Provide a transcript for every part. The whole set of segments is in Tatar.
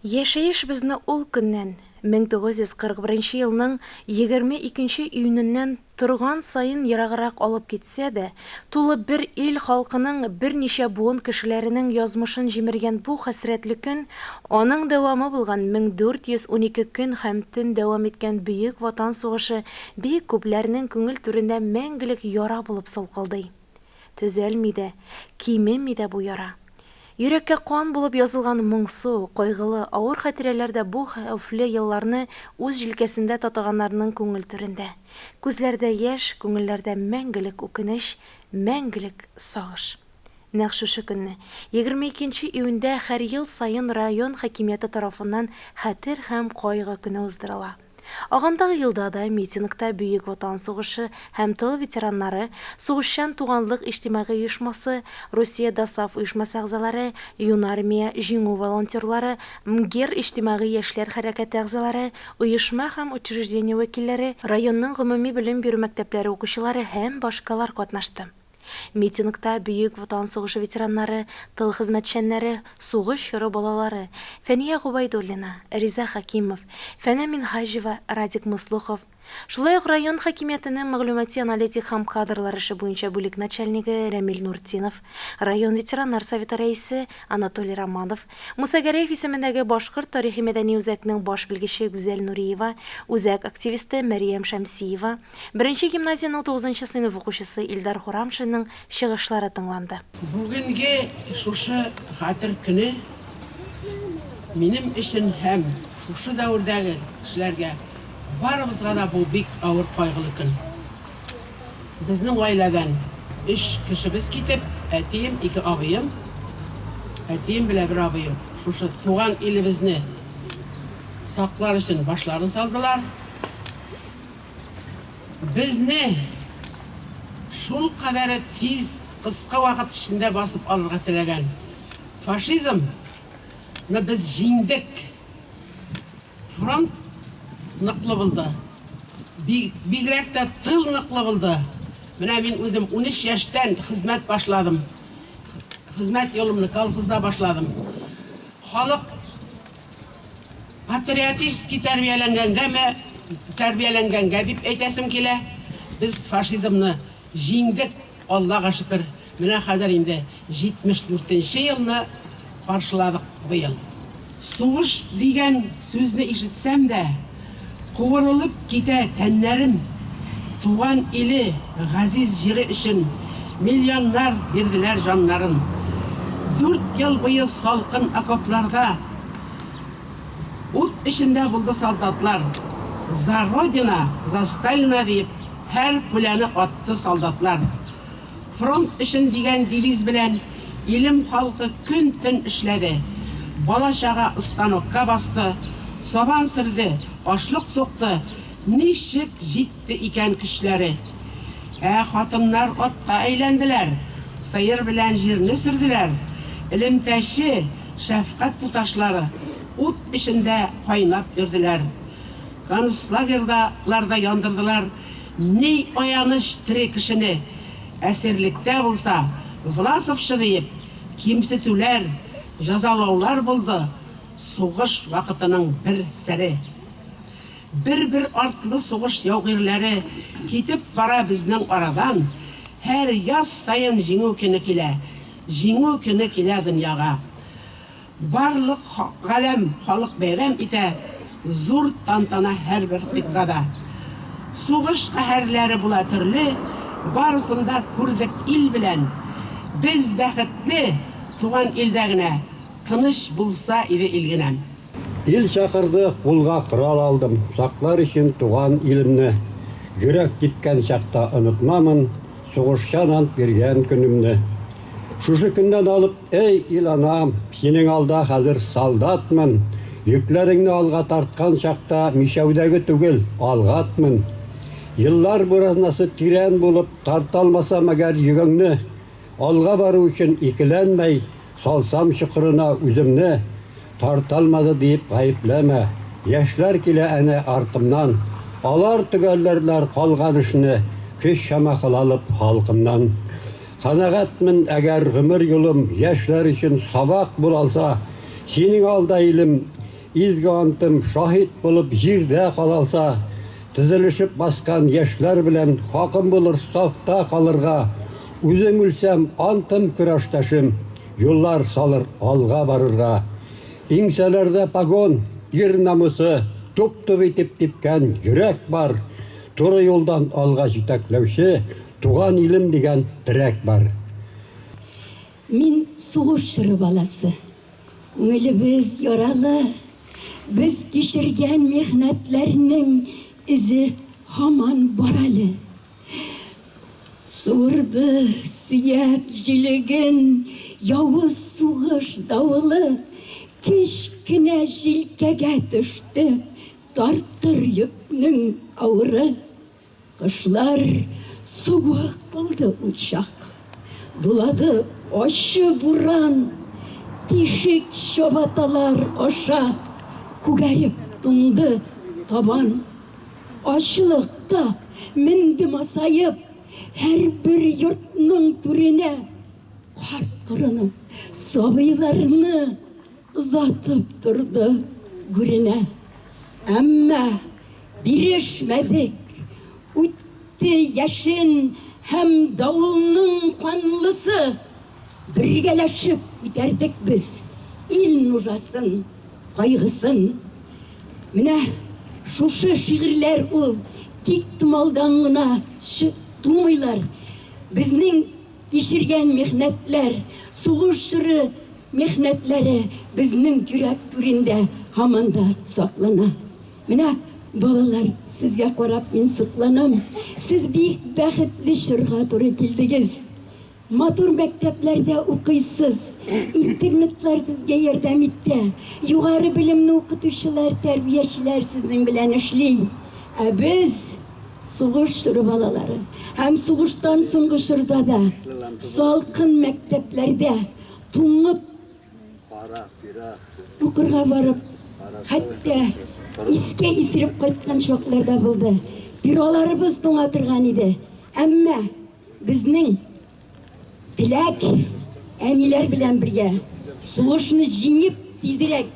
Яшәеш безне ул көннән 1941 елның 22 июненнән торган сайын ераграк алып китсә дә, тулы бер ил халкының берничә буын кешеләренең язмышын җимергән бу хәсрәтле көн, аның дәвамы булган 1412 көн һәм төн дәвам иткән бөек ватан сугышы бик күпләрнең күңел түрендә мәңгелек яра булып салкылдый. Төзәлми дә, кимеми дә бу яра. Йөрәккә кан булып язылган моңсу, кайгылы, авыр хатирәләр дә бу хәвефле елларны үз җилкәсендә татыганнарның күңел түрендә. Күзләрдә яшь, күңелләрдә мәңгелек үкенеч, мәңгелек сагыш. Нәкъ шушы көнне 22 июньдә һәр ел сайын район хакимияте тарафыннан хәтер һәм кайгы көне уздырыла. Агымдагы елда да митингта Бөек Ватан сугышы һәм тыл ветераннары, сугышчан туганлык иҗтимагый оешмасы, Русия ДАСАФ оешмасы әгъзалары, Юнармия җиңү волонтерлары, МГЕР иҗтимагый яшьләр хәрәкәте әгъзалары, оешма һәм учреждение вәкилләре, районның гомуми белем бирү мәктәпләре укучылары һәм башкалар катнашты. Митингта Бөек Ватан сугышы ветераннары, тыл хезмәтчәннәре, сугыш чоры балалары, Фәния Губайдуллина, Риза Хакимов, Фәнә Минхаҗева, Радик Муслухов, шулай ук район хакимиятенең мәгълүмати аналитик һәм кадрлар эше буенча бүлек начальнигы Рамил Нуртдинов, район ветераннар советы рәисе Анатолий Романов, Муса Гәрәев исемендәге Башкорт тарихи-мәдәни үзәкнең баш белгече Гүзәл Нуриева, үзәк активисты Мәрьям Шәмсиева, 1нче гимназияның 9нчы сыйныф укучысы Илдар Хурамшинның чыгышлары тыңланды. Бүгенге шушы хәтер көне минем өчен һәм шушы дәврдәге кешеләргә барыбызга да бу бик авыр кайгылы көн. Безнең гаиләдән 3 кешебез китеп, әтием, 2 абыем, әтием белән бер абыем шушы туган илебезне саклар өчен башларын салдылар. Безне шул кадәр тиз, кыска вакыт эчендә басып алырга теләгән фашизмны без җиңдек. Фронт ныклы булды. Бигрәк тә тыл ныклы булды. Менә мин үзем 13 яшьтән хезмәт башладым. Хезмәт юлымны колхозда башладым. Халык патриотически тәрбияләнгәнгә дип әйтәсем килә. Без фашизмны җиңдек, Аллага шөкер. Менә хәзер инде 74нче елны каршыладык быел. Сугыш дигән сүзне ишетсәм дә, куырылып китә тәннәрем. Туган иле, газиз җире өчен миллионнар бирделәр җаннарын. 4 ел буе салкын окопларда ут эчендә булды солдатлар. За Родина, за Сталина дип һәр пуляны атты солдатлар. Фронт өчен дигән девиз белән илем халкы көн-төн эшләде. Бала-чага станокка басты, сабан сырды, ашлык сукты. Ничек җитте икән көчләре. Хатыннар атка әйләнделәр, сыер белән җирне сөрделәр. Илемтәше, шәфкать туташлары ут эчендә кайнап йөрделәр. Концлагерьларда яндырдылар. Ни аяныш тире кешене. Әсирлектә булса, Власовшы дип, кимсетүләр, жазалаулар булды. Сугыш вакытының бер сәре. Бер артлы сугыш яугирләре китеп бара безнең арадан. Һәр яз сайын җиңү көне килә. Җиңү көне килә дөньяга. Барлык галәм халык бәйрәм итә. Зур тантана һәр бер кыйтгада. Сугыш каһәрләре була төрле. Барысында күрдек ил белән. Без бәхетле туган илдә генә. Тыныч булса иде ил генә. Ил шақырды, кулга корал алдым. Саклар өчен туган илемне. Йөрәк типкән чакта онытмамын, сугышчан ант биргән көнемне. Шушы көндән алып, эй ил анам, синең алда хәзер солдатмын. Йөкләреңне алга тарткан чакта мишәүдәге түгел, алгатмын. Йыллар буразнасы тирән булып, тарталмасам әгәр йөгеңне, алга бару өчен икеләнмәй, салсам чокырына үземне, тарталмады дип гаепләмә. Яшьләр килә әнә артымнан, алар төгәлләрләр калган эшне, көч чамахыл алып халкымнан. Канагатмын әгәр гомер юлым яшьләр өчен сабак булалса, синең алда илем изге антым шахит болып жерде қалалса, тізілішіп басқан ешлер білен хақым болыр сафта қалырға, өзім өлсем антым күрашташым, yollar salır alğa barırga. İngselerde pagon, bir namısı, tup-tup etip tipken yürek var. Toru yoldan alğa jiteklevşi, tuğan ilim degen direk var. Min soğuşır balası. Biz yaralı, biz geçirgen mihnetlerinin izi haman baralı. Soğurdu siyekciligin yavuz soğuş davulu, kişkine jilkege düştü, tartır yükünün ağırı. Kışlar soğuk buldu uçak, duladı oşı buran, tişik şobatalar oşa, kugarip dundu taban. Açlıkta mindi masayıp, her bir yurtның türüne, kart kırını, sabıylarını uzatıp durdu gürüne. Ama birişmedik, üttü yaşın hem davulunun kanlısı. Birgeleşip giderdik biz, il nurasın, kaygısın. Mine şuşu şiirler ol, tik tumaldanına tuğmaylar. Bizning geçirgen mihnetler, soğuştırı mihnetleri bizning yürek türünde hamanda saklana. Mine balalar, sizge qarab men sıklanam. Siz bir baxtli şırğa doğru keldiniz. Matur mekteplerde okuysiz, internetler sizge yardım etti. Yukarı bilimli okutuşular, terbiyeçiler sizin bilen işley. Biz soğuştırı balaları, hem soğuştan soğuk şurada da, salkın mekteplerde tuğup, okurga varıp, hatta iske isirip koytkan çoklarda buldu. Bürolarımız tuğatırgan idi. Ama bizning tilak, aniler bilen birge, soğuşunu jinip tezirek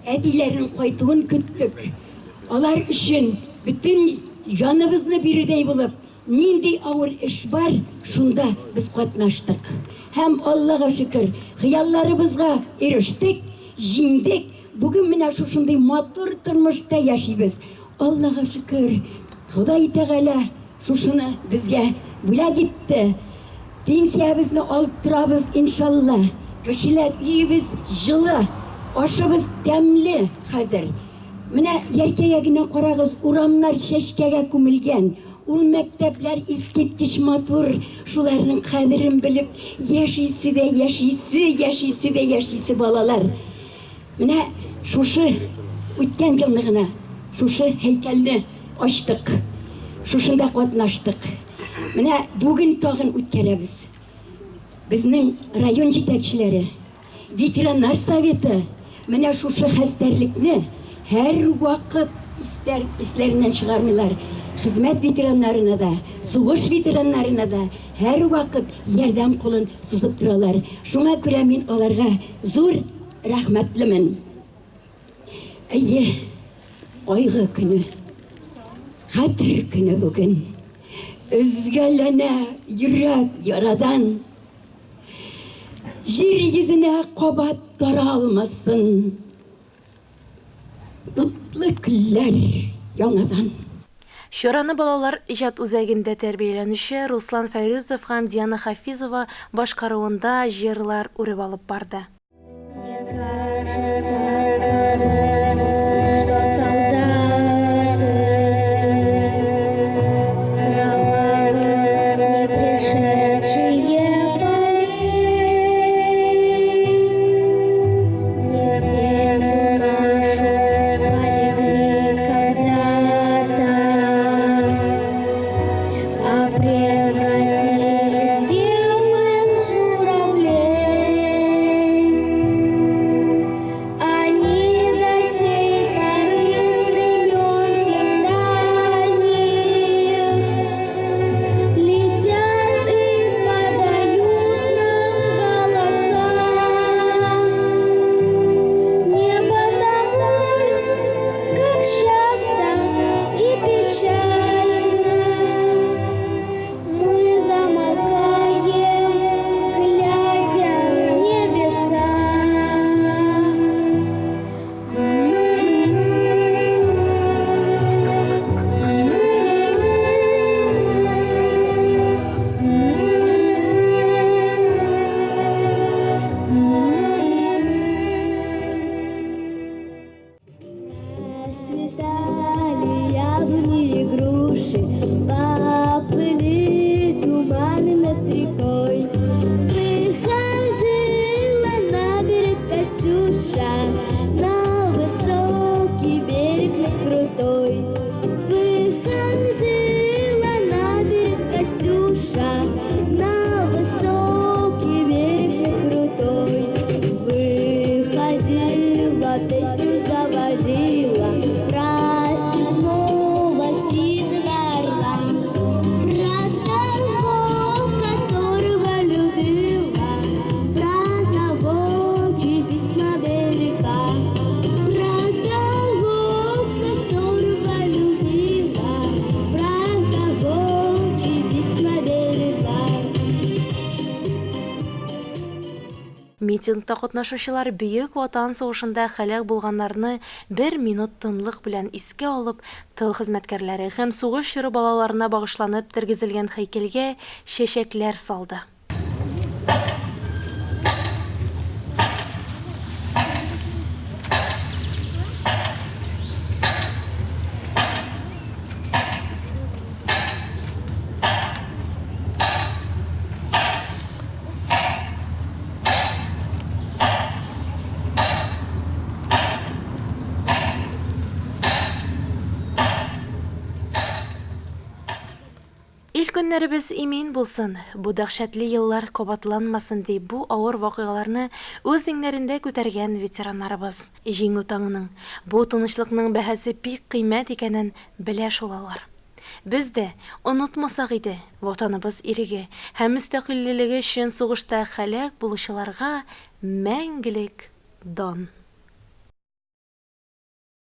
edilerin koytuğun küttük. Olar üçün bütün canımızını birdey bulup, nindi ağır iş var, şunda biz katnaştık. Hem Allah'a şükür, hıyallarımızga eriştik, jindik. Bugün mine şunday matur turmuşta yaşayız. Allah'a şükür, Huday Teala şunu bizge bula gitti. Pensiyamızı alıp turabız inşallah. Kişiler iyimiz жылы, aşımız demli hazır. Mine yerkeyegine qarağız, uramlar şeşkege kumilgen. Ul mektepler isketkiş matur, şularının kadirin bilip, yaşaysı de yaşaysı balalar. Mine şuşu ötken yıllığına, şuşu heykelini açtık, şuşunda katnaştık. Mine bugün tağın ötkeremiz. Bizning rayon yetekçileri, veteranlar советі, mine şuşu hasterlikni her vakit islerinden çıkarmıyorlar. Hizmet veteranlarına da, soğuş veteranlarına da her vakit yardım kolun suzup duralar. Şuna göre men olarga zor rahmetlimin. Ayy, kaygı günü, hatır günü bugün. Özgelene yürek yaradan, yeryüzüne kobat daralmasın. Mutlu güller yanadan. Şorаны балалар ижад үзәгендә тәрбияләнүче Руслан Фәйрүзов һәм Диана Хафизова башкаруында җырлар үреп алып барды. Превратились в белых журавлей. Митингта катнашучылар Бөек Ватан сугышында һәлак булганнарны 1 минут тынлык белән искә алып, тыл хезмәткәрләре һәм сугыш чоры балаларына багышланып тергезелгән һәйкәлгә чәчәкләр салды. Ил көннәребез имин булсын, бу дәһшәтле еллар кабатланмасын дип бу авыр вакыйгаларны үз иңнәрендә күтәргән ветераннарыбыз. Җиңү таңының, бу тынычлыкның бәһасе бик кыйммәт икәнен белә шулалар. Без дә онытмасак иде ватаныбыз иреге һәм мөстәкыйльлеге өчен сугышта һәлак булучыларга мәңгелек дан.